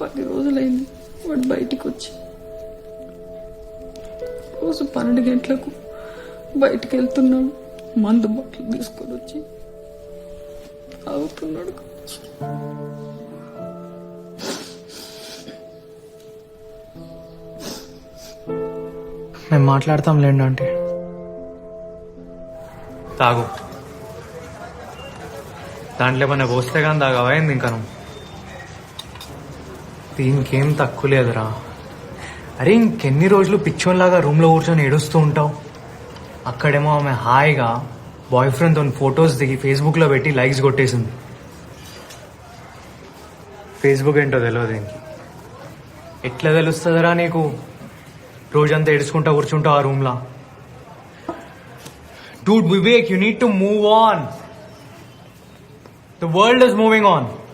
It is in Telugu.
10 రోజులైంది వాడు బయటికి వచ్చి. రోజు 12 గంటలకు బయటికి వెళ్తున్నాడు, మందు బాటిల్ తీసుకొని వచ్చి తాగుతున్నాడు. మేము మాట్లాడతాం లేండి అంటే తాగు. దాంట్లో ఏమన్నా పోస్తే కానీ తాగవైంది ఇంకా నువ్వు. దీనికేం తక్కువ లేదురా. అరే ఇంకెన్ని రోజులు పిచ్చోన్లాగా రూమ్లో కూర్చొని ఏడుస్తూ ఉంటావు? అక్కడేమో ఆమె హాయిగా బాయ్ ఫ్రెండ్తో ఫొటోస్ దిగి ఫేస్బుక్లో పెట్టి లైక్స్ కొట్టేసింది. ఫేస్బుక్ ఏంటో తెలియదు దీనికి. ఎట్లా తెలుస్తుందిరా నీకు? రోజంతా ఏడుచుకుంటా కూర్చుంటావు ఆ రూమ్లా. Dude, Vivek, you need to move on. The world is moving on.